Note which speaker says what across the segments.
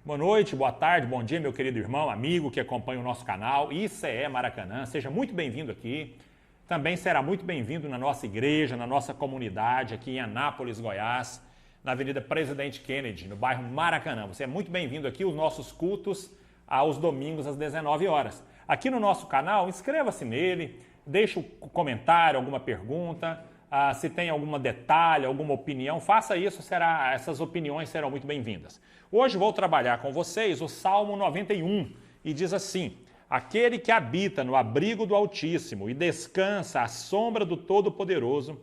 Speaker 1: Boa noite, boa tarde, bom dia, meu querido irmão, amigo que acompanha o nosso canal ICE Maracanã. Seja muito bem-vindo aqui. Também será muito bem-vindo na nossa igreja, na nossa comunidade aqui em Anápolis, Goiás, na Avenida Presidente Kennedy, no bairro Maracanã. Você é muito bem-vindo aqui, os nossos cultos aos domingos às 19 horas. Aqui no nosso canal, inscreva-se nele, deixe um comentário, alguma pergunta, se tem algum detalhe, alguma opinião, faça isso, essas opiniões serão muito bem-vindas. Hoje vou trabalhar com vocês o Salmo 91 e diz assim: aquele que habita no abrigo do Altíssimo e descansa à sombra do Todo-Poderoso,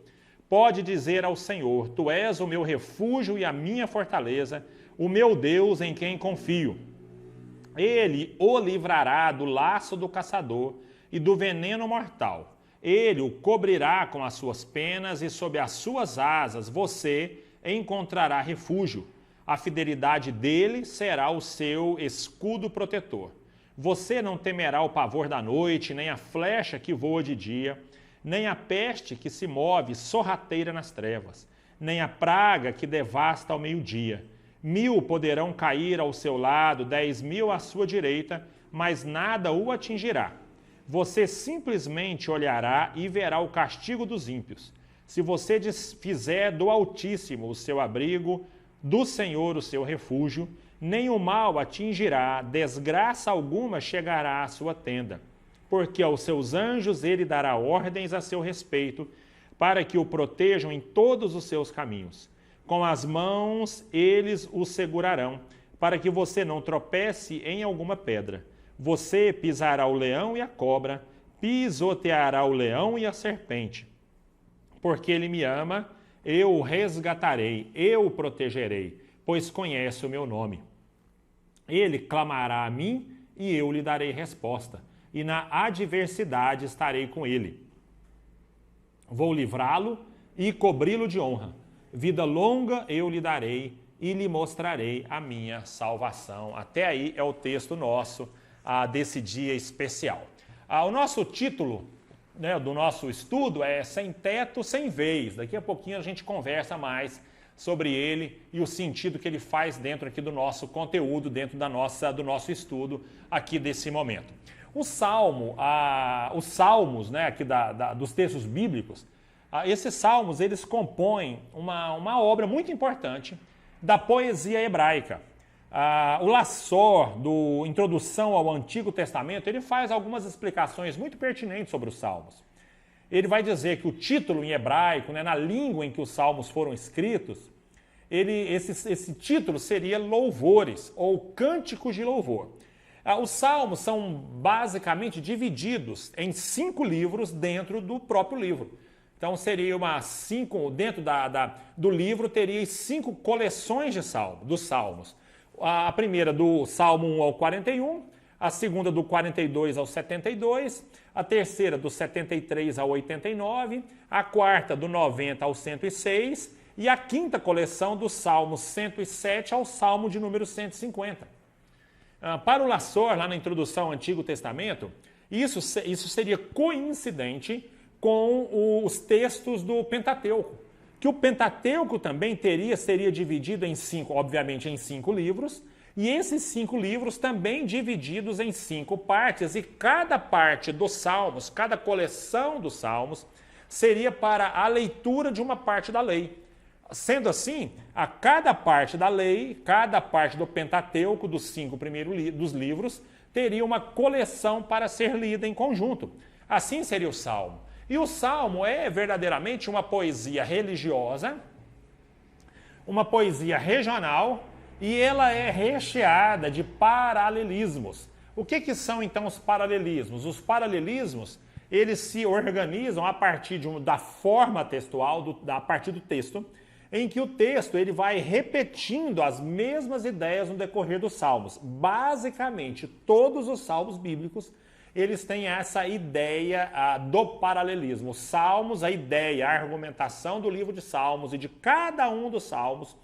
Speaker 1: pode dizer ao Senhor: Tu és o meu refúgio e a minha fortaleza, o meu Deus em quem confio. Ele o livrará do laço do caçador e do veneno mortal. Ele o cobrirá com as suas penas e sob as suas asas você encontrará refúgio. A fidelidade dele será o seu escudo protetor. Você não temerá o pavor da noite, nem a flecha que voa de dia, nem a peste que se move sorrateira nas trevas, nem a praga que devasta ao meio-dia. 1000 poderão cair ao seu lado, 10.000 à sua direita, mas nada o atingirá. Você simplesmente olhará e verá o castigo dos ímpios. Se você fizer do Altíssimo o seu abrigo, do Senhor o seu refúgio, nem o mal atingirá, desgraça alguma chegará à sua tenda. Porque aos seus anjos ele dará ordens a seu respeito, para que o protejam em todos os seus caminhos. Com as mãos eles o segurarão, para que você não tropece em alguma pedra. Você pisará o leão e a cobra, pisoteará o leão e a serpente. Porque ele me ama, eu o resgatarei, eu o protegerei, pois conhece o meu nome. Ele clamará a mim e eu lhe darei resposta, e na adversidade estarei com ele. Vou livrá-lo e cobri-lo de honra. Vida longa eu lhe darei e lhe mostrarei a minha salvação. Até aí é o texto nosso desse dia especial. O nosso título do nosso estudo é Sem Teto, Sem Vez. Daqui a pouquinho a gente conversa mais sobre ele e o sentido que ele faz dentro aqui do nosso conteúdo, dentro do nosso estudo aqui desse momento. Os salmos aqui dos textos bíblicos, esses salmos eles compõem uma obra muito importante da poesia hebraica. O Lassor, do Introdução ao Antigo Testamento, ele faz algumas explicações muito pertinentes sobre os salmos. Ele vai dizer que o título em hebraico, na língua em que os salmos foram escritos, esse título seria louvores ou cânticos de louvor. Os salmos são basicamente divididos em 5 livros dentro do próprio livro. Então seria dentro do livro teria 5 coleções dos salmos. A primeira do Salmo 1 ao 41, a segunda do 42 ao 72, a terceira do 73 ao 89, a quarta do 90 ao 106 e a quinta coleção do Salmo 107 ao Salmo de número 150. Para o Lassor, lá na Introdução ao Antigo Testamento, isso seria coincidente com os textos do Pentateuco. Que o Pentateuco também seria dividido obviamente em 5 livros, e esses 5 livros também divididos em 5 partes, e cada parte dos Salmos, cada coleção dos Salmos, seria para a leitura de uma parte da lei. Sendo assim, a cada parte da lei, cada parte do Pentateuco, dos 5 primeiros dos livros, teria uma coleção para ser lida em conjunto. Assim seria o Salmo. E o Salmo é verdadeiramente uma poesia religiosa, uma poesia regional, e ela é recheada de paralelismos. O que são então os paralelismos? Os paralelismos, eles se organizam a partir da forma textual, a partir do texto, em que o texto ele vai repetindo as mesmas ideias no decorrer dos salmos. Basicamente, todos os salmos bíblicos eles têm essa ideia do paralelismo. Os salmos, a ideia, a argumentação do livro de Salmos e de cada um dos salmos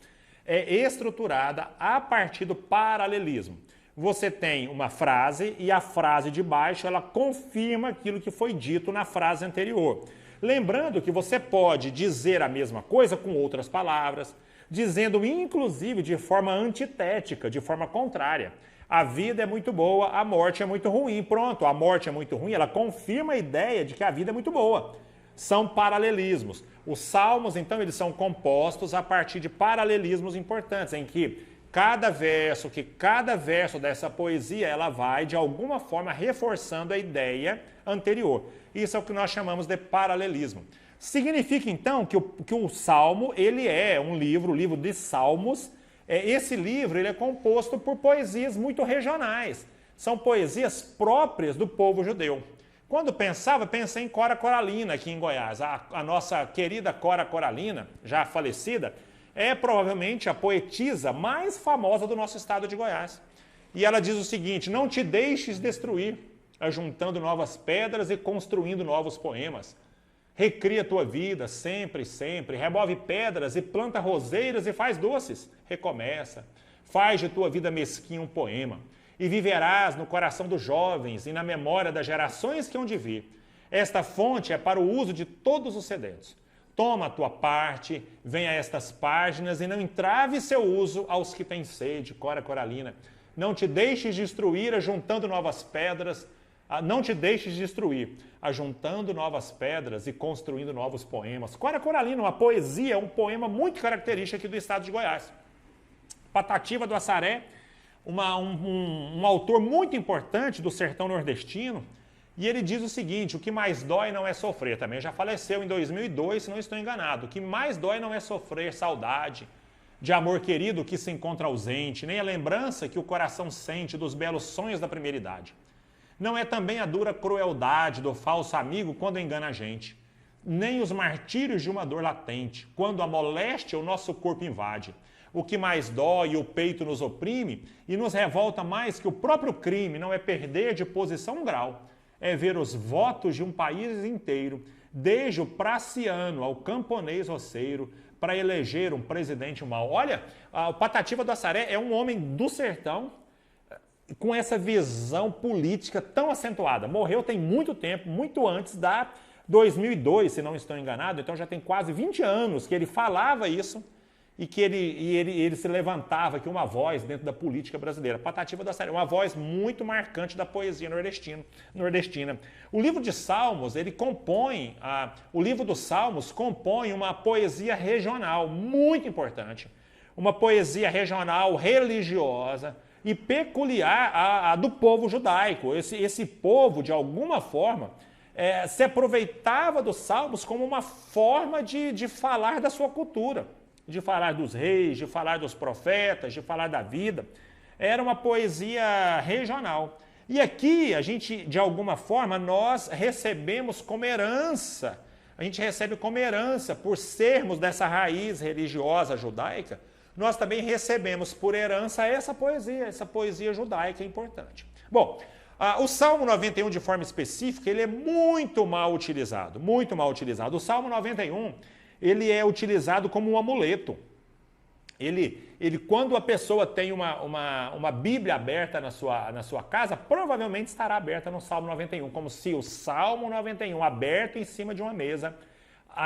Speaker 1: é estruturada a partir do paralelismo. Você tem uma frase e a frase de baixo ela confirma aquilo que foi dito na frase anterior. Lembrando que você pode dizer a mesma coisa com outras palavras, dizendo inclusive de forma antitética, de forma contrária. A vida é muito boa, a morte é muito ruim. Pronto, a morte é muito ruim, ela confirma a ideia de que a vida é muito boa. São paralelismos. Os salmos, então, eles são compostos a partir de paralelismos importantes, em que cada verso dessa poesia, ela vai, de alguma forma, reforçando a ideia anterior. Isso é o que nós chamamos de paralelismo. Significa, então, que o Salmo, ele é um livro, o livro de Salmos. Esse livro ele é composto por poesias muito regionais. São poesias próprias do povo judeu. Quando pensei em Cora Coralina, aqui em Goiás. A nossa querida Cora Coralina, já falecida, é provavelmente a poetisa mais famosa do nosso estado de Goiás. E ela diz o seguinte: não te deixes destruir, ajuntando novas pedras e construindo novos poemas. Recria tua vida sempre, sempre. Remove pedras e planta roseiras e faz doces. Recomeça. Faz de tua vida mesquinha um poema. E viverás no coração dos jovens e na memória das gerações que hão de vir. Esta fonte é para o uso de todos os sedentos. Toma a tua parte, venha a estas páginas e não entrave seu uso aos que têm sede. Cora Coralina. Não te deixes destruir ajuntando novas pedras. Não te deixes destruir, ajuntando novas pedras e construindo novos poemas. Cora Coralina, uma poesia, um poema muito característico aqui do estado de Goiás. Patativa do Assaré, um autor muito importante do sertão nordestino, e ele diz o seguinte: o que mais dói não é sofrer. Também já faleceu em 2002, se não estou enganado. O que mais dói não é sofrer saudade de amor querido que se encontra ausente, nem a lembrança que o coração sente dos belos sonhos da primeira idade. Não é também a dura crueldade do falso amigo quando engana a gente, nem os martírios de uma dor latente, quando a moléstia o nosso corpo invade. O que mais dói e o peito nos oprime e nos revolta mais que o próprio crime não é perder de posição um grau, é ver os votos de um país inteiro, desde o praciano ao camponês roceiro, para eleger um presidente mau. Olha, o Patativa do Assaré é um homem do sertão, com essa visão política tão acentuada. Morreu tem muito tempo, muito antes da 2002, se não estou enganado, então já tem quase 20 anos que ele falava isso e que ele se levantava aqui uma voz dentro da política brasileira. Patativa do Assaré, uma voz muito marcante da poesia nordestina. O livro de Salmos, o livro dos Salmos compõe uma poesia regional muito importante, uma poesia regional religiosa, e peculiar do povo judaico. Esse povo, de alguma forma, se aproveitava dos salmos como uma forma de falar da sua cultura, de falar dos reis, de falar dos profetas, de falar da vida. Era uma poesia regional. E aqui, a gente, de alguma forma, nós recebemos como herança, por sermos dessa raiz religiosa judaica, nós também recebemos por herança essa poesia judaica importante. Bom, o Salmo 91, de forma específica, ele é muito mal utilizado, muito mal utilizado. O Salmo 91, ele é utilizado como um amuleto. Quando a pessoa tem uma Bíblia aberta na sua casa, provavelmente estará aberta no Salmo 91, como se o Salmo 91 aberto em cima de uma mesa,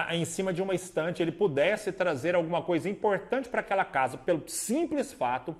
Speaker 1: em cima de uma estante, ele pudesse trazer alguma coisa importante para aquela casa, pelo simples fato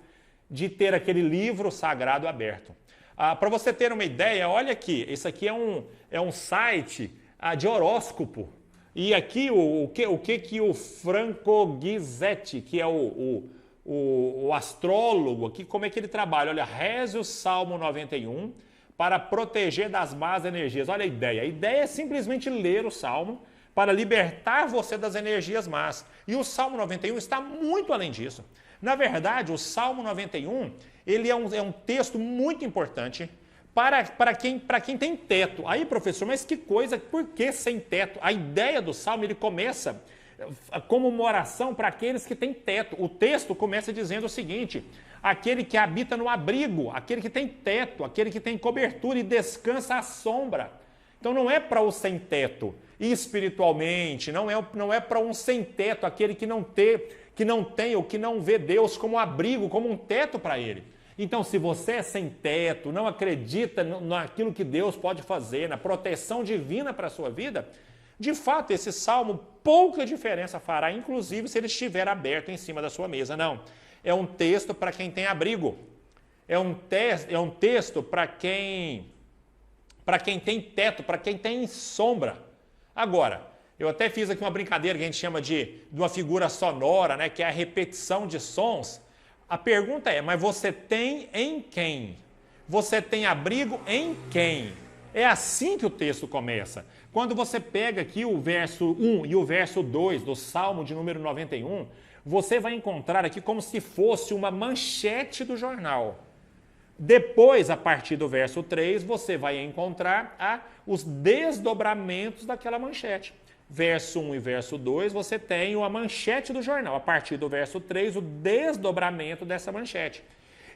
Speaker 1: de ter aquele livro sagrado aberto. Para você ter uma ideia, olha aqui, esse aqui é um site de horóscopo. E aqui o que o Franco Ghisetti, que é o astrólogo, aqui, como é que ele trabalha? Olha, reze o Salmo 91 para proteger das más energias. Olha a ideia. A ideia é simplesmente ler o Salmo para libertar você das energias más. E o Salmo 91 está muito além disso. Na verdade, o Salmo 91, ele é um texto muito importante para quem tem teto. Aí, professor, mas que coisa, por que sem teto? A ideia do Salmo, ele começa como uma oração para aqueles que têm teto. O texto começa dizendo o seguinte: aquele que habita no abrigo, aquele que tem teto, aquele que tem cobertura e descansa à sombra. Então não é para o sem teto. Espiritualmente, não é para um sem teto, aquele que não tem ou que não vê Deus como abrigo, como um teto para ele. Então, se você é sem teto, não acredita naquilo que Deus pode fazer, na proteção divina para a sua vida, De fato, esse salmo pouca diferença fará, inclusive se ele estiver aberto em cima da sua mesa. Não, é um texto para quem tem abrigo. É um texto para quem tem teto, para quem tem sombra. Agora, eu até fiz aqui uma brincadeira que a gente chama de uma figura sonora, né, que é a repetição de sons. A pergunta é, mas você tem em quem? Você tem abrigo em quem? É assim que o texto começa. Quando você pega aqui o verso 1 e o verso 2 do Salmo de número 91, você vai encontrar aqui como se fosse uma manchete do jornal. Depois, a partir do verso 3, você vai encontrar os desdobramentos daquela manchete. Verso 1 e verso 2, você tem a manchete do jornal. A partir do verso 3, o desdobramento dessa manchete.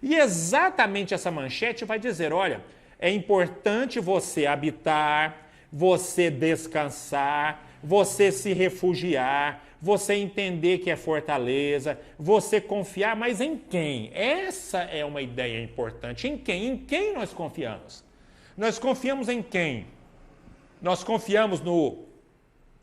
Speaker 1: E exatamente essa manchete vai dizer, olha, é importante você habitar, você descansar, você se refugiar, você entender que é fortaleza, você confiar, mas em quem? Essa é uma ideia importante. Em quem? Em quem nós confiamos? Nós confiamos em quem? Nós confiamos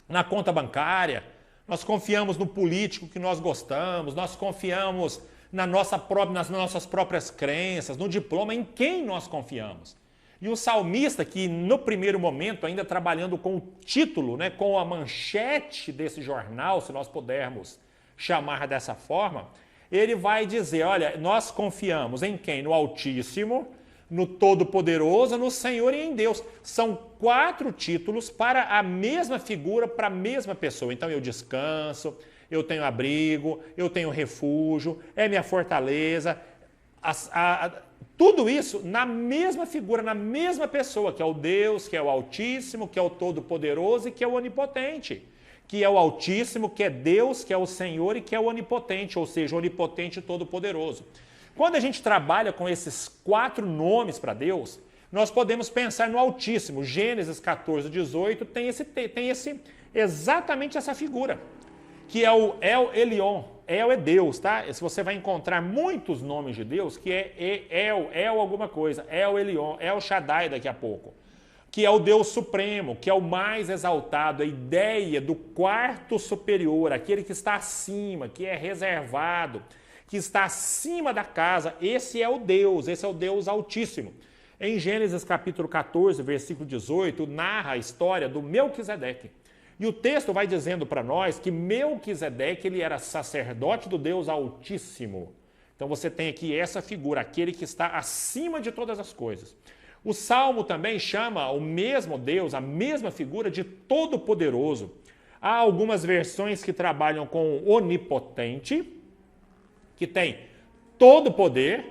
Speaker 1: na conta bancária, nós confiamos no político que nós gostamos, nós confiamos nas nossas próprias crenças, no diploma, em quem nós confiamos? E o salmista, que no primeiro momento, ainda trabalhando com o título, né, com a manchete desse jornal, se nós pudermos chamar dessa forma, ele vai dizer, olha, nós confiamos em quem? No Altíssimo, no Todo-Poderoso, no Senhor e em Deus. São 4 títulos para a mesma figura, para a mesma pessoa. Então eu descanso, eu tenho abrigo, eu tenho refúgio, é minha fortaleza, tudo isso na mesma figura, na mesma pessoa, que é o Deus, que é o Altíssimo, que é o Todo-Poderoso e que é o Onipotente. Que é o Altíssimo, que é Deus, que é o Senhor e que é o Onipotente, ou seja, o Onipotente e Todo-Poderoso. Quando a gente trabalha com esses 4 nomes para Deus, nós podemos pensar no Altíssimo. Gênesis 14, 18 tem exatamente essa figura, que é o El Elyon. El é Deus, tá? Se você vai encontrar muitos nomes de Deus, que é El alguma coisa, El Elyon, El Shaddai daqui a pouco, que é o Deus Supremo, que é o mais exaltado, a ideia do quarto superior, aquele que está acima, que é reservado, que está acima da casa, esse é o Deus Altíssimo. Em Gênesis capítulo 14, versículo 18, narra a história do Melquisedeque. E o texto vai dizendo para nós que Melquisedeque, ele era sacerdote do Deus Altíssimo. Então você tem aqui essa figura, aquele que está acima de todas as coisas. O Salmo também chama o mesmo Deus, a mesma figura de Todo-Poderoso. Há algumas versões que trabalham com onipotente, que tem todo poder,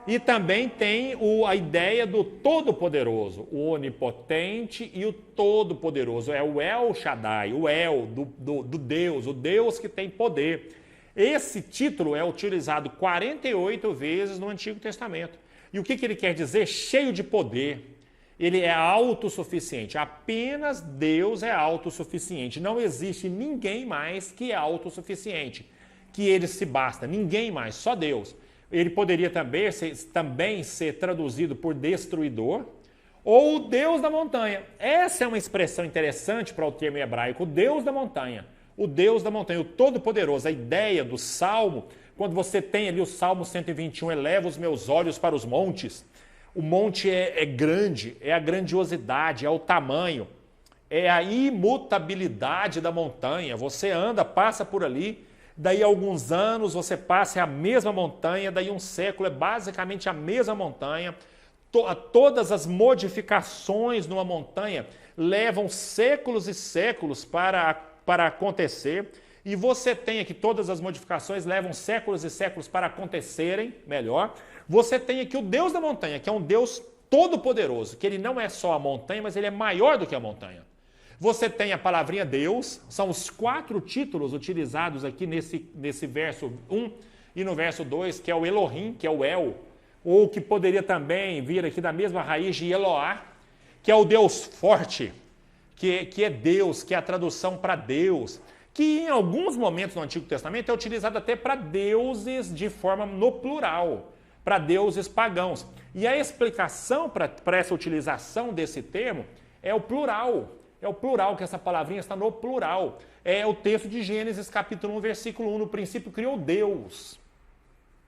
Speaker 1: e também tem a ideia do Todo-Poderoso, o Onipotente e o Todo-Poderoso. É o El Shaddai, o El do Deus, o Deus que tem poder. Esse título é utilizado 48 vezes no Antigo Testamento. E o que ele quer dizer? Cheio de poder. Ele é autossuficiente. Apenas Deus é autossuficiente. Não existe ninguém mais que é autossuficiente, que ele se basta. Ninguém mais, só Deus. Ele poderia também ser traduzido por destruidor ou o Deus da montanha. Essa é uma expressão interessante para o termo hebraico, o Deus da montanha. O Deus da montanha, o Todo-Poderoso. A ideia do Salmo, quando você tem ali o Salmo 121, eleva os meus olhos para os montes. O monte é grande, é a grandiosidade, é o tamanho, é a imutabilidade da montanha. Você anda, passa por ali, daí alguns anos você passa, é a mesma montanha, daí um século é basicamente a mesma montanha. Todas as modificações numa montanha levam séculos e séculos para acontecer, e você tem aqui todas as modificações levam séculos e séculos para acontecerem, melhor. Você tem aqui o Deus da montanha, que é um Deus todo-poderoso, que ele não é só a montanha, mas ele é maior do que a montanha. Você tem a palavrinha Deus, são os 4 títulos utilizados aqui nesse verso 1 e no verso 2, que é o Elohim, que é o El, ou que poderia também vir aqui da mesma raiz de Eloá, que é o Deus forte, que é Deus, que é a tradução para Deus, que em alguns momentos no Antigo Testamento é utilizado até para deuses de forma no plural, para deuses pagãos. E a explicação para essa utilização desse termo é o plural. É o plural, que essa palavrinha está no plural. É o texto de Gênesis capítulo 1, versículo 1. No princípio criou Deus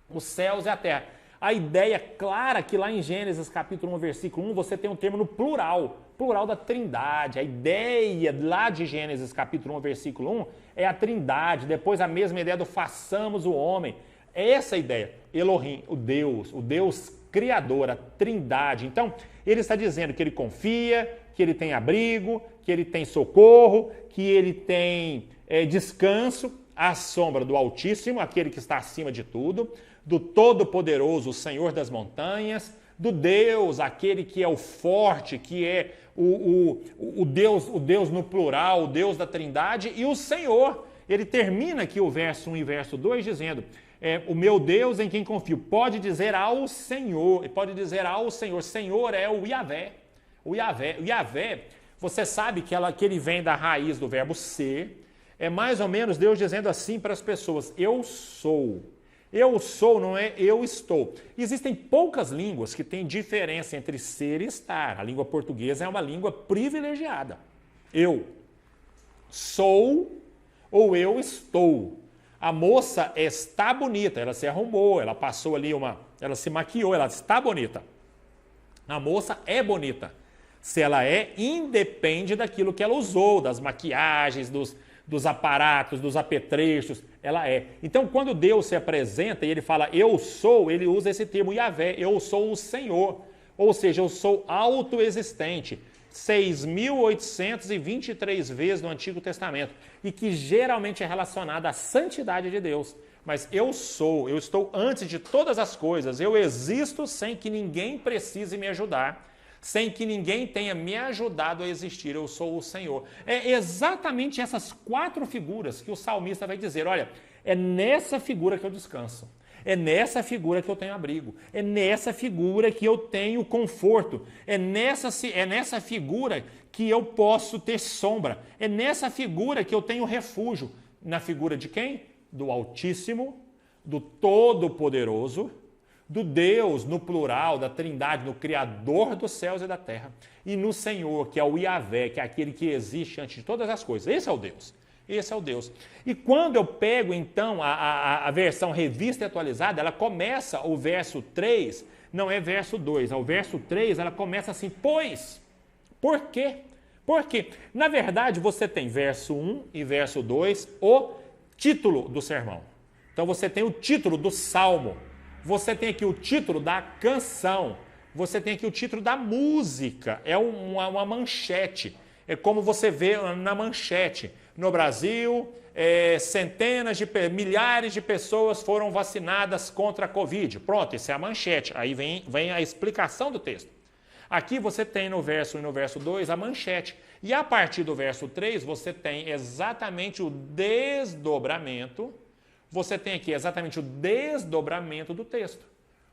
Speaker 1: os céus e a terra. A ideia clara que lá em Gênesis capítulo 1, versículo 1, você tem um termo no plural, plural da trindade. A ideia lá de Gênesis capítulo 1, versículo 1 é a trindade. Depois a mesma ideia do façamos o homem. É essa a ideia. Elohim, o Deus criador, a trindade. Então, ele está dizendo que ele confia, que ele tem abrigo, que ele tem socorro, que ele tem descanso à sombra do Altíssimo, aquele que está acima de tudo, do Todo-Poderoso, o Senhor das montanhas, do Deus, aquele que é o forte, que é o Deus no plural, o Deus da trindade, e o Senhor. Ele termina aqui o verso 1 e verso 2 dizendo, o meu Deus em quem confio. Pode dizer ao Senhor, Senhor é o Yahvé. O Yahvé, você sabe que ele vem da raiz do verbo ser, é mais ou menos Deus dizendo assim para as pessoas, eu sou. Eu sou, não é eu estou. Existem poucas línguas que têm diferença entre ser e estar. A língua portuguesa é uma língua privilegiada. Eu sou ou eu estou. A moça está bonita, ela se arrumou, ela passou ali ela se maquiou, ela está bonita. A moça é bonita. Se ela independe daquilo que ela usou, das maquiagens, dos aparatos, dos apetrechos, ela é. Então, quando Deus se apresenta e ele fala eu sou, ele usa esse termo Yahvé, eu sou o Senhor. Ou seja, eu sou autoexistente. 6.823 vezes no Antigo Testamento. E que geralmente é relacionada à santidade de Deus. Mas eu estou antes de todas as coisas. Eu existo sem que ninguém precise me ajudar. Sem que ninguém tenha me ajudado a existir, eu sou o Senhor. É exatamente essas 4 figuras que o salmista vai dizer, olha, é nessa figura que eu descanso, é nessa figura que eu tenho abrigo, é nessa figura que eu tenho conforto, é nessa figura que eu posso ter sombra, é nessa figura que eu tenho refúgio. Na figura de quem? Do Altíssimo, do Todo-Poderoso, do Deus, no plural, da trindade, no Criador dos céus e da terra, e no Senhor, que é o Yahvé, que é aquele que existe antes de todas as coisas. Esse é o Deus. Esse é o Deus. E quando eu pego, então, a versão revista e atualizada, ela começa, o verso 3, não é verso 2, ao verso 3, ela começa assim, pois. Por quê? Porque, na verdade, você tem verso 1 e verso 2, o título do sermão. Então, você tem o título do salmo. Você tem aqui o título da canção, você tem aqui o título da música, é uma manchete, é como você vê na manchete. No Brasil, milhares de pessoas foram vacinadas contra a Covid. Pronto, essa é a manchete, aí vem a explicação do texto. Aqui você tem no verso 1 e no verso 2 a manchete, e a partir do verso 3 você tem exatamente o desdobramento. Você tem aqui exatamente o desdobramento do texto.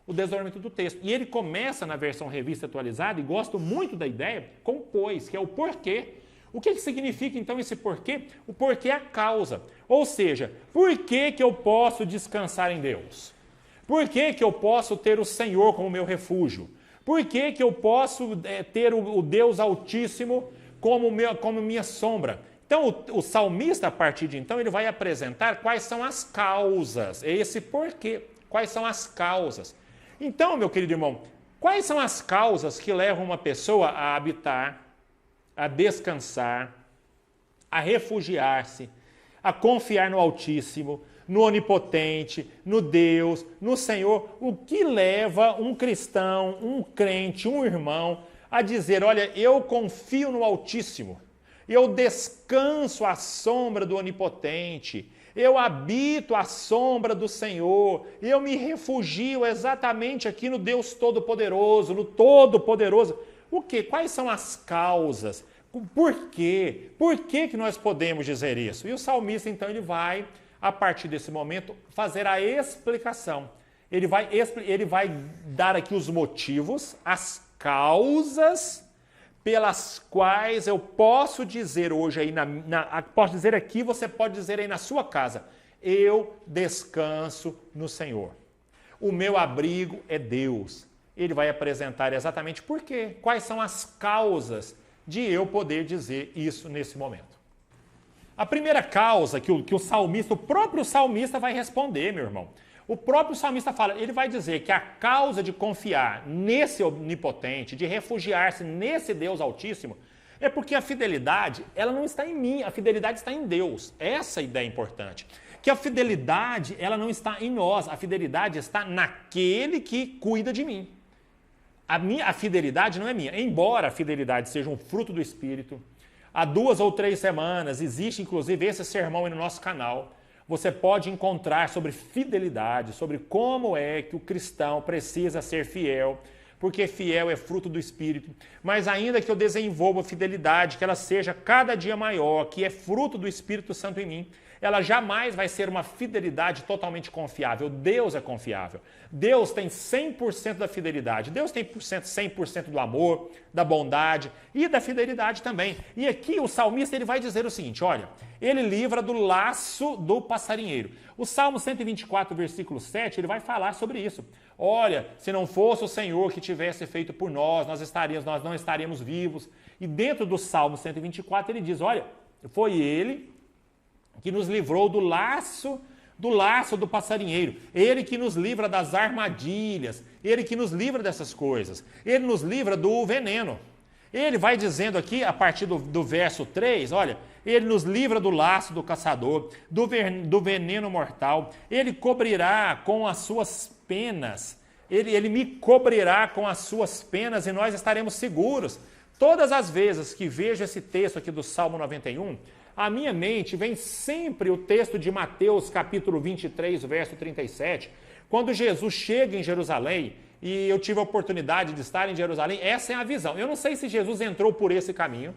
Speaker 1: O desdobramento do texto. E ele começa na versão revista atualizada, e gosto muito da ideia, com pois, que é o porquê. O que significa então esse porquê? O porquê é a causa. Ou seja, por que eu posso descansar em Deus? Por que eu posso ter o Senhor como meu refúgio? Por que eu posso ter o Deus Altíssimo como minha sombra? Então, o salmista, a partir de então, ele vai apresentar quais são as causas, esse porquê, quais são as causas. Então, meu querido irmão, quais são as causas que levam uma pessoa a habitar, a descansar, a refugiar-se, a confiar no Altíssimo, no Onipotente, no Deus, no Senhor? O que leva um cristão, um crente, um irmão a dizer, olha, eu confio no Altíssimo, eu descanso à sombra do Onipotente, eu habito à sombra do Senhor, eu me refugio exatamente aqui no Deus Todo-Poderoso, no Todo-Poderoso. O quê? Quais são as causas? Por quê? Por que nós podemos dizer isso? E o salmista, então, ele vai, a partir desse momento, fazer a explicação. Ele vai dar aqui os motivos, as causas pelas quais eu posso dizer hoje aí, posso dizer aqui, você pode dizer aí na sua casa, eu descanso no Senhor. O meu abrigo é Deus. Ele vai apresentar exatamente por quê, quais são as causas de eu poder dizer isso nesse momento? A primeira causa que o salmista, o próprio salmista vai responder, meu irmão. O próprio salmista fala, ele vai dizer que a causa de confiar nesse onipotente, de refugiar-se nesse Deus Altíssimo, é porque a fidelidade, ela não está em mim, a fidelidade está em Deus. Essa ideia é importante. Que a fidelidade, ela não está em nós, a fidelidade está naquele que cuida de mim. A fidelidade não é minha, embora a fidelidade seja um fruto do Espírito. Há 2 ou 3 semanas existe inclusive esse sermão aí no nosso canal. Você pode encontrar sobre fidelidade, sobre como é que o cristão precisa ser fiel, porque fiel é fruto do Espírito. Mas ainda que eu desenvolva fidelidade, que ela seja cada dia maior, que é fruto do Espírito Santo em mim, ela jamais vai ser uma fidelidade totalmente confiável. Deus é confiável. Deus tem 100% da fidelidade. Deus tem 100% do amor, da bondade e da fidelidade também. E aqui o salmista ele vai dizer o seguinte, olha, ele livra do laço do passarinheiro. O Salmo 124, versículo 7, ele vai falar sobre isso. Olha, se não fosse o Senhor que tivesse feito por nós, nós não estaríamos vivos. E dentro do Salmo 124 ele diz, olha, foi ele que nos livrou do laço do passarinheiro. Ele que nos livra das armadilhas. Ele que nos livra dessas coisas. Ele nos livra do veneno. Ele vai dizendo aqui, a partir do verso 3, olha, ele nos livra do laço do caçador, do veneno mortal. Ele cobrirá com as suas penas. Ele me cobrirá com as suas penas e nós estaremos seguros. Todas as vezes que vejo esse texto aqui do Salmo 91, à minha mente vem sempre o texto de Mateus, capítulo 23, verso 37, quando Jesus chega em Jerusalém, e eu tive a oportunidade de estar em Jerusalém, essa é a visão. Eu não sei se Jesus entrou por esse caminho,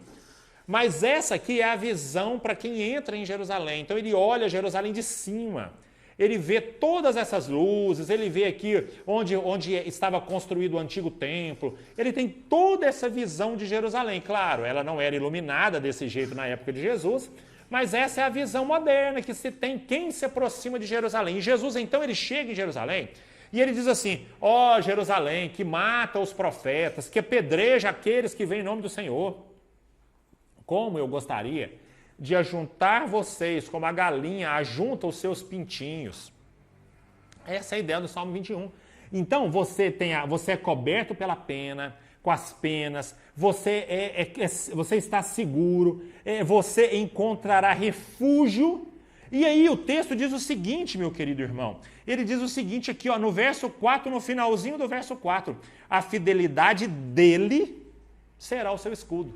Speaker 1: mas essa aqui é a visão para quem entra em Jerusalém. Então ele olha Jerusalém de cima, ele vê todas essas luzes, ele vê aqui onde estava construído o antigo templo, ele tem toda essa visão de Jerusalém. Claro, ela não era iluminada desse jeito na época de Jesus, mas essa é a visão moderna que se tem quem se aproxima de Jerusalém. E Jesus, então, ele chega em Jerusalém e ele diz assim, ó Jerusalém, que mata os profetas, que apedreja aqueles que vêm em nome do Senhor. Como eu gostaria de ajuntar vocês como a galinha ajunta os seus pintinhos. Essa é a ideia do Salmo 21. Então, você é coberto pela pena, com as penas, você está seguro, você encontrará refúgio. E aí o texto diz o seguinte, meu querido irmão, ele diz o seguinte aqui, ó, no verso 4, no finalzinho do verso 4, a fidelidade dele será o seu escudo.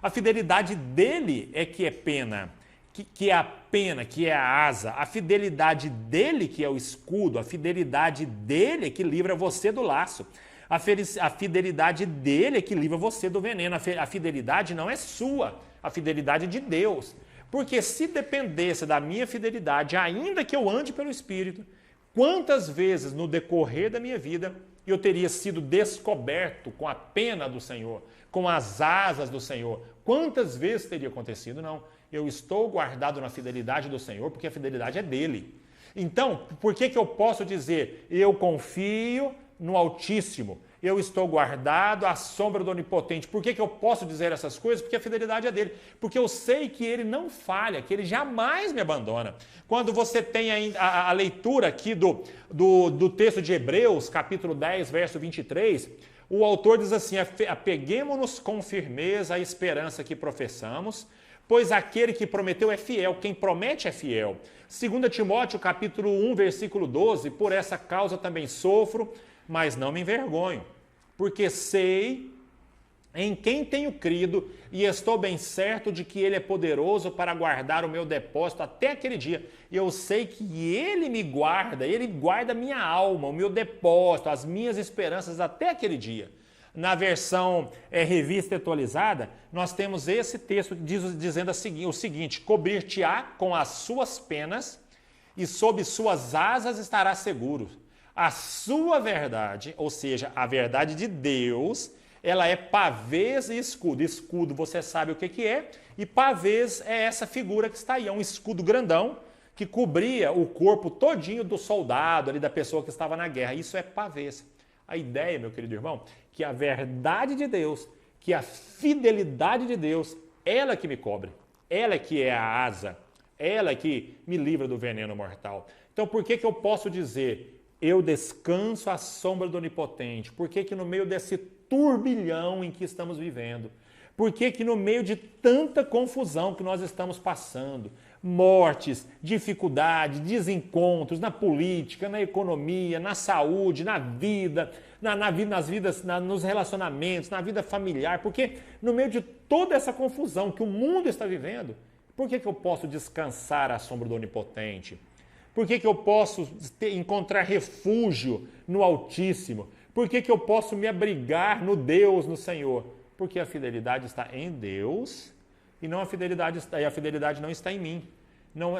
Speaker 1: A fidelidade dele é que é pena, que é a pena, que é a asa. A fidelidade dele que é o escudo, a fidelidade dele é que livra você do laço. A fidelidade dele é que livra você do veneno. A fidelidade não é sua, a fidelidade é de Deus. Porque se dependesse da minha fidelidade, ainda que eu ande pelo Espírito, quantas vezes no decorrer da minha vida eu teria sido descoberto com a pena do Senhor, com as asas do Senhor? Quantas vezes teria acontecido? Não. Eu estou guardado na fidelidade do Senhor, porque a fidelidade é dele. Então, por que eu posso dizer, eu confio no Altíssimo, eu estou guardado à sombra do Onipotente? Por que eu posso dizer essas coisas? Porque a fidelidade é dele. Porque eu sei que ele não falha, que ele jamais me abandona. Quando você tem a leitura aqui do texto de Hebreus, capítulo 10, verso 23, o autor diz assim, apeguemo-nos com firmeza à esperança que professamos, pois aquele que prometeu é fiel, quem promete é fiel. 2 Timóteo, capítulo 1, versículo 12, por essa causa também sofro, mas não me envergonho, porque sei em quem tenho crido e estou bem certo de que ele é poderoso para guardar o meu depósito até aquele dia. E eu sei que ele me guarda, ele guarda minha alma, o meu depósito, as minhas esperanças até aquele dia. Na versão revista atualizada, nós temos esse texto dizendo o seguinte, cobrir-te-á com as suas penas e sob suas asas estarás seguro. A sua verdade, ou seja, a verdade de Deus, ela é pavês e escudo. Escudo você sabe o que é, e pavês é essa figura que está aí, é um escudo grandão que cobria o corpo todinho do soldado, ali, da pessoa que estava na guerra. Isso é pavês. A ideia, meu querido irmão, que a verdade de Deus, que a fidelidade de Deus, ela que me cobre, ela que é a asa, ela que me livra do veneno mortal. Então, por que eu posso dizer, eu descanso à sombra do Onipotente? Por que no meio desse turbilhão em que estamos vivendo, por que no meio de tanta confusão que nós estamos passando, mortes, dificuldades, desencontros na política, na economia, na saúde, na vida, nas vidas, nos relacionamentos, na vida familiar, porque no meio de toda essa confusão que o mundo está vivendo, por que eu posso descansar à sombra do Onipotente? Por que eu posso encontrar refúgio no Altíssimo? Por que eu posso me abrigar no Deus, no Senhor? Porque a fidelidade está em Deus e a fidelidade não está em mim.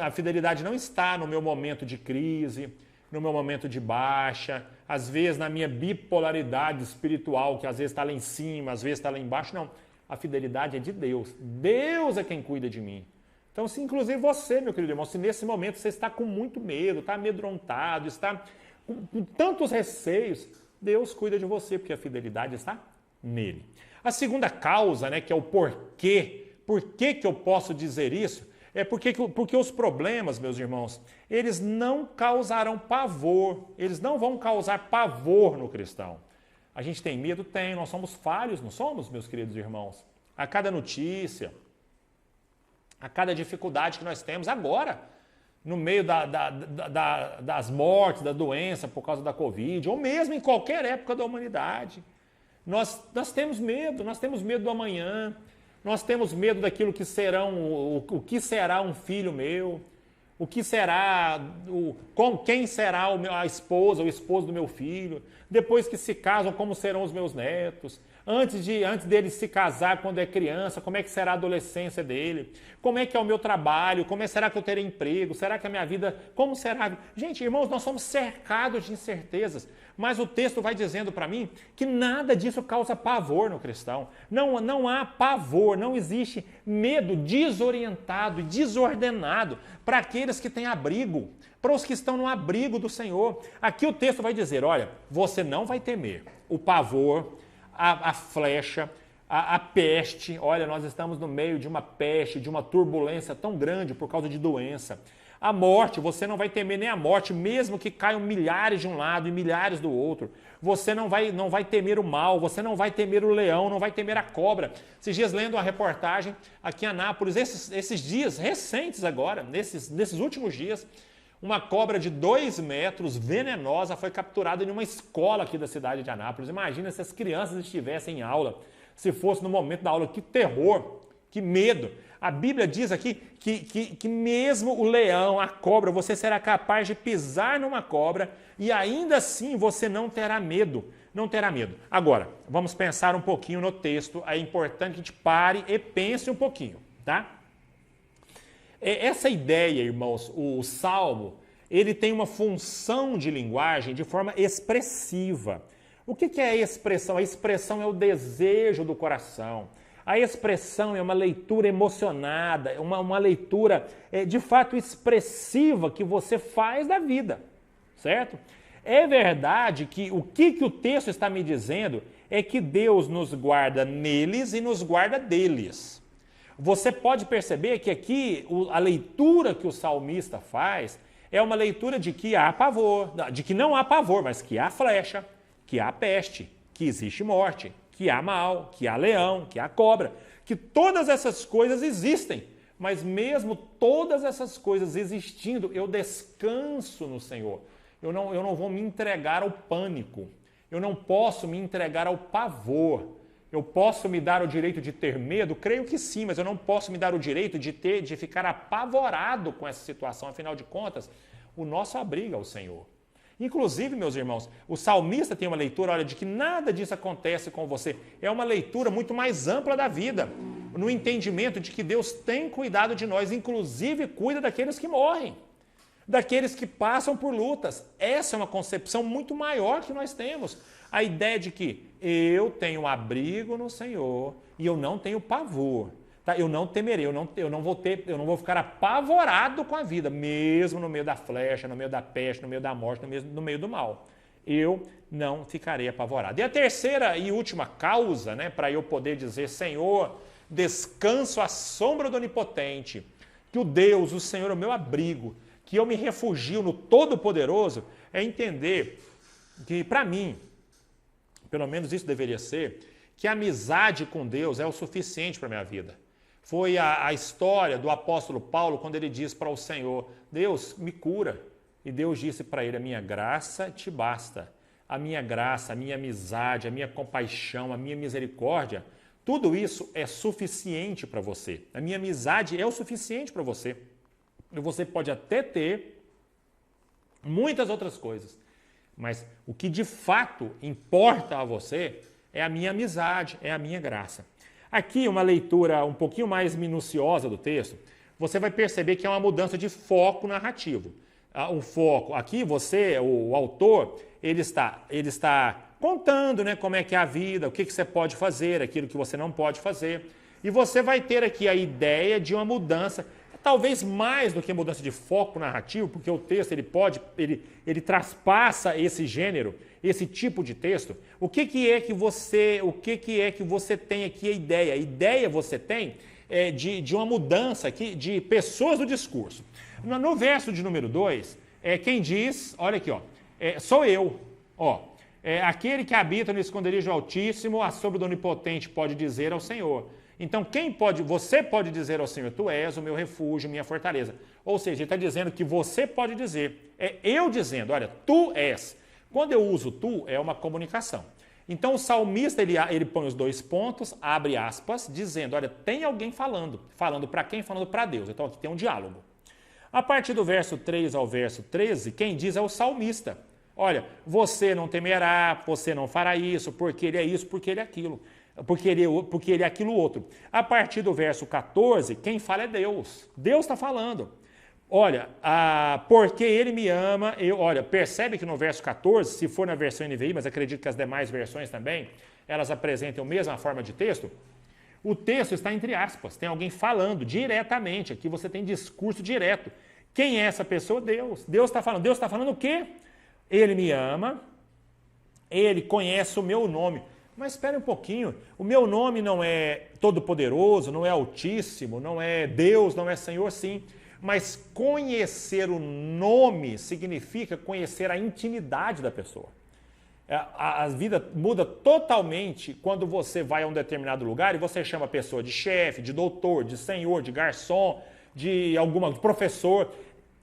Speaker 1: A fidelidade não está no meu momento de crise, no meu momento de baixa, às vezes na minha bipolaridade espiritual, que às vezes está lá em cima, às vezes está lá embaixo. Não, a fidelidade é de Deus. Deus é quem cuida de mim. Então, se inclusive você, meu querido irmão, se nesse momento você está com muito medo, está amedrontado, está com tantos receios, Deus cuida de você, porque a fidelidade está nele. A segunda causa, que é o porquê. Por que eu posso dizer isso? É porque os problemas, meus irmãos, eles não causarão pavor, eles não vão causar pavor no cristão. A gente tem medo? Tem, nós somos falhos, não somos, meus queridos irmãos? A cada notícia, a cada dificuldade que nós temos agora, no meio das mortes, da doença por causa da Covid, ou mesmo em qualquer época da humanidade, nós temos medo do amanhã, nós temos medo daquilo que o que será um filho meu, o que será, quem será a esposa, o esposo do meu filho, depois que se casam, como serão os meus netos, antes dele se casar quando é criança, como é que será a adolescência dele, como é que é o meu trabalho, será que eu terei emprego, será que a minha vida, como será? Gente, irmãos, nós somos cercados de incertezas, mas o texto vai dizendo para mim que nada disso causa pavor no cristão. Não há pavor, não existe medo desorientado e desordenado para aqueles que têm abrigo, para os que estão no abrigo do Senhor. Aqui o texto vai dizer, olha, você não vai temer o pavor, a flecha, a peste. Olha, nós estamos no meio de uma peste, de uma turbulência tão grande por causa de doença. A morte, você não vai temer nem a morte, mesmo que caiam milhares de um lado e milhares do outro. Você não vai temer o mal, você não vai temer o leão, não vai temer a cobra. Esses dias lendo uma reportagem aqui em Anápolis, esses dias recentes agora, nesses últimos dias, uma cobra de 2 metros, venenosa, foi capturada em uma escola aqui da cidade de Anápolis. Imagina se as crianças estivessem em aula, se fosse no momento da aula. Que terror, que medo. A Bíblia diz aqui que mesmo o leão, a cobra, você será capaz de pisar numa cobra e ainda assim você não terá medo. Não terá medo. Agora, vamos pensar um pouquinho no texto. É importante que a gente pare e pense um pouquinho, tá? Essa ideia, irmãos, o Salmo, ele tem uma função de linguagem de forma expressiva. O que é a expressão? A expressão é o desejo do coração. A expressão é uma leitura emocionada, uma leitura de fato expressiva que você faz da vida, certo? É verdade que o texto está me dizendo é que Deus nos guarda neles e nos guarda deles. Você pode perceber que aqui a leitura que o salmista faz é uma leitura de que há pavor, de que não há pavor, mas que há flecha, que há peste, que existe morte, que há mal, que há leão, que há cobra, que todas essas coisas existem. Mas mesmo todas essas coisas existindo, eu descanso no Senhor. Eu não vou me entregar ao pânico. Eu não posso me entregar ao pavor. Eu posso me dar o direito de ter medo? Creio que sim, mas eu não posso me dar o direito de ficar apavorado com essa situação. Afinal de contas, o nosso abrigo é o Senhor. Inclusive, meus irmãos, o salmista tem uma leitura, olha, de que nada disso acontece com você. É uma leitura muito mais ampla da vida, no entendimento de que Deus tem cuidado de nós, inclusive cuida daqueles que morrem, daqueles que passam por lutas. Essa é uma concepção muito maior que nós temos. A ideia de que eu tenho abrigo no Senhor e eu não tenho pavor. Tá? Eu não temerei, eu não vou ficar apavorado com a vida, mesmo no meio da flecha, no meio da peste, no meio da morte, no meio do mal. eu não ficarei apavorado. E a terceira e última causa, né, para eu poder dizer, Senhor, descanso à sombra do Onipotente, que o Deus, o Senhor é o meu abrigo, que eu me refugio no Todo-Poderoso, é entender que, para mim, pelo menos isso deveria ser, que a amizade com Deus é o suficiente para a minha vida. Foi a história do apóstolo Paulo, quando ele diz para o Senhor, Deus, me cura. E Deus disse para ele, a minha graça te basta. A minha graça, a minha amizade, a minha compaixão, a minha misericórdia, tudo isso é suficiente para você. A minha amizade é o suficiente para você. E você pode até ter muitas outras coisas, mas o que de fato importa a você é a minha amizade, é a minha graça. Aqui uma leitura um pouquinho mais minuciosa do texto, você vai perceber que é uma mudança de foco narrativo. O foco, aqui você, o autor, ele está contando, né, como é que é a vida, o que você pode fazer, aquilo que você não pode fazer. E você vai ter aqui a ideia de uma mudança, talvez mais do que mudança de foco narrativo, porque o texto ele traspassa esse gênero, esse tipo de texto. O que é que você tem aqui a ideia? A ideia você tem de uma mudança aqui de pessoas do discurso. No verso de número 2, quem diz, olha aqui, sou eu, aquele que habita no esconderijo do Altíssimo, a sombra do Onipotente pode dizer ao Senhor. Então, você pode dizer ao Senhor, tu és o meu refúgio, minha fortaleza. Ou seja, ele está dizendo que você pode dizer, eu dizendo, olha, tu és. Quando eu uso tu, é uma comunicação. Então, o salmista, ele põe os dois pontos, abre aspas, dizendo, olha, tem alguém falando. Falando para quem? Falando para Deus. Então, aqui tem um diálogo. A partir do verso 3 ao verso 13, quem diz é o salmista. Olha, você não temerá, você não fará isso, porque ele é isso, porque ele é aquilo. Porque ele é aquilo outro. A partir do verso 14, quem fala é Deus. Deus está falando. Olha, porque ele me ama, percebe que no verso 14, se for na versão NVI, mas acredito que as demais versões também, elas apresentam a mesma forma de texto, o texto está entre aspas, tem alguém falando diretamente, aqui você tem discurso direto. Quem é essa pessoa? Deus. Deus está falando o quê? Ele me ama, ele conhece o meu nome. Mas espere um pouquinho, o meu nome não é todo-poderoso, não é altíssimo, não é Deus, não é Senhor, sim. Mas conhecer o nome significa conhecer a intimidade da pessoa. A vida muda totalmente quando você vai a um determinado lugar e você chama a pessoa de chefe, de doutor, de senhor, de garçom, de professor.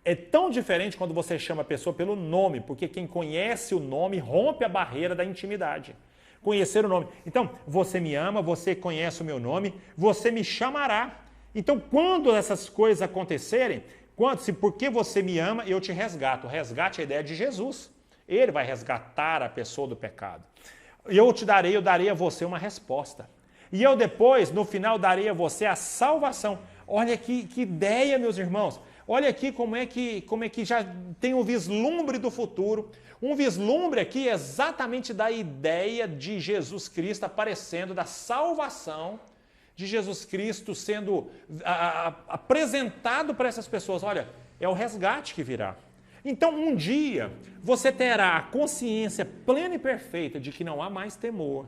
Speaker 1: É tão diferente quando você chama a pessoa pelo nome, porque quem conhece o nome rompe a barreira da intimidade. Conhecer o nome. Então, você me ama, você conhece o meu nome, você me chamará. Então, quando essas coisas acontecerem, porque você me ama, eu te resgato. O resgate é a ideia de Jesus. Ele vai resgatar a pessoa do pecado. Eu darei a você uma resposta. E eu depois, no final, darei a você a salvação. Olha que ideia, meus irmãos. Olha aqui como é que já tem um vislumbre do futuro. Um vislumbre aqui exatamente da ideia de Jesus Cristo aparecendo, da salvação de Jesus Cristo sendo apresentado para essas pessoas. Olha, é o resgate que virá. Então, um dia, você terá a consciência plena e perfeita de que não há mais temor,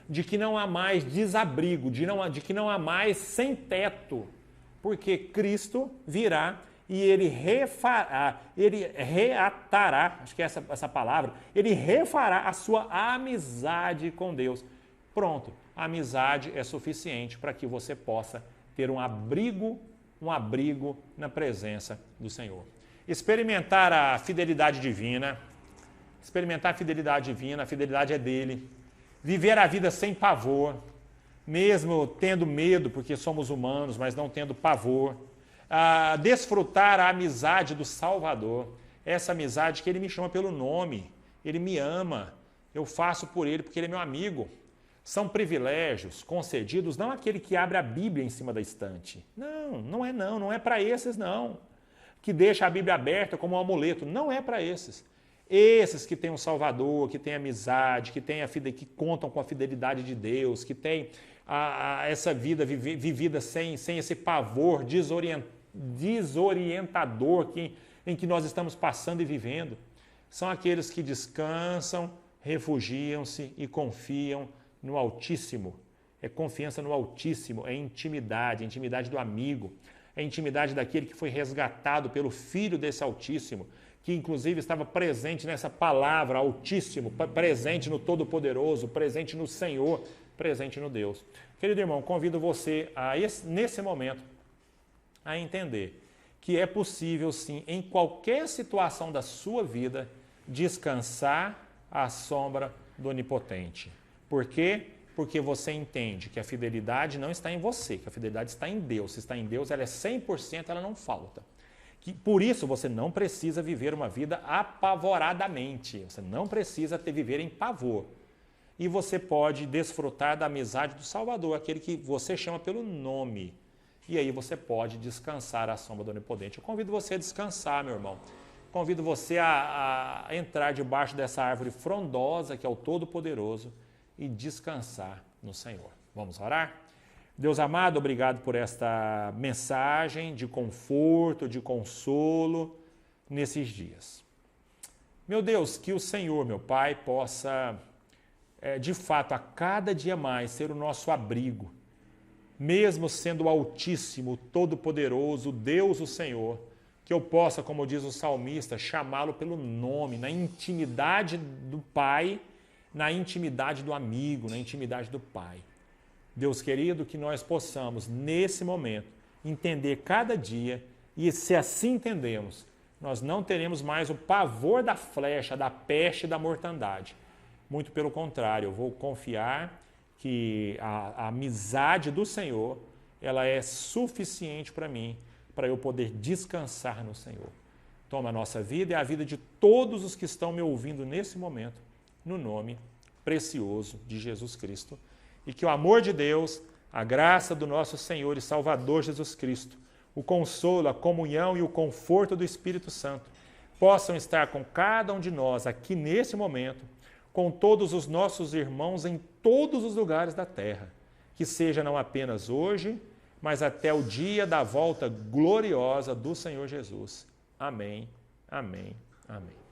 Speaker 1: de que não há mais desabrigo, de que não há mais sem teto, porque Cristo virá e ele reatará, acho que é essa palavra, ele refará a sua amizade com Deus. Pronto, a amizade é suficiente para que você possa ter um abrigo na presença do Senhor. Experimentar a fidelidade divina, a fidelidade é dele. Viver a vida sem pavor, mesmo tendo medo, porque somos humanos, mas não tendo pavor. Desfrutar a amizade do Salvador, essa amizade que ele me chama pelo nome, ele me ama, eu faço por ele porque ele é meu amigo. São privilégios concedidos não àquele que abre a Bíblia em cima da estante. Não é para esses não. Que deixa a Bíblia aberta como um amuleto, não é para esses. Esses que têm um Salvador, que têm amizade, que contam com a fidelidade de Deus, que têm essa vida vivida sem esse pavor desorientador em que nós estamos passando e vivendo. são aqueles que descansam, refugiam-se e confiam no Altíssimo. É confiança no Altíssimo, é intimidade do amigo, é intimidade daquele que foi resgatado pelo Filho desse Altíssimo, que inclusive estava presente nessa palavra Altíssimo, presente no Todo-Poderoso, presente no Senhor, presente no Deus. Querido irmão, convido você nesse momento a entender que é possível sim, em qualquer situação da sua vida, descansar à sombra do Onipotente. Por quê? Porque você entende que a fidelidade não está em você, que a fidelidade está em Deus. Se está em Deus, ela é 100%, ela não falta. Por isso, você não precisa viver uma vida apavoradamente. Você não precisa viver em pavor. E você pode desfrutar da amizade do Salvador, aquele que você chama pelo nome. E aí você pode descansar à sombra do Onipotente. Eu convido você a descansar, meu irmão. Convido você a entrar debaixo dessa árvore frondosa, que é o Todo-Poderoso, e descansar no Senhor. Vamos orar? Deus amado, obrigado por esta mensagem de conforto, de consolo nesses dias. Meu Deus, que o Senhor, meu Pai, possa, de fato, a cada dia mais ser o nosso abrigo, mesmo sendo o Altíssimo, Todo-Poderoso, Deus o Senhor, que eu possa, como diz o salmista, chamá-lo pelo nome, na intimidade do Pai, na intimidade do amigo, na intimidade do Pai. Deus querido, que nós possamos, nesse momento, entender cada dia, e se assim entendemos, nós não teremos mais o pavor da flecha, da peste e da mortandade. Muito pelo contrário, eu vou confiar que a amizade do Senhor, ela é suficiente para mim, para eu poder descansar no Senhor. Toma a nossa vida e a vida de todos os que estão me ouvindo nesse momento, no nome precioso de Jesus Cristo. E que o amor de Deus, a graça do nosso Senhor e Salvador Jesus Cristo, o consolo, a comunhão e o conforto do Espírito Santo possam estar com cada um de nós aqui nesse momento, com todos os nossos irmãos em todos os lugares da terra. Que seja não apenas hoje, mas até o dia da volta gloriosa do Senhor Jesus. Amém, amém, amém.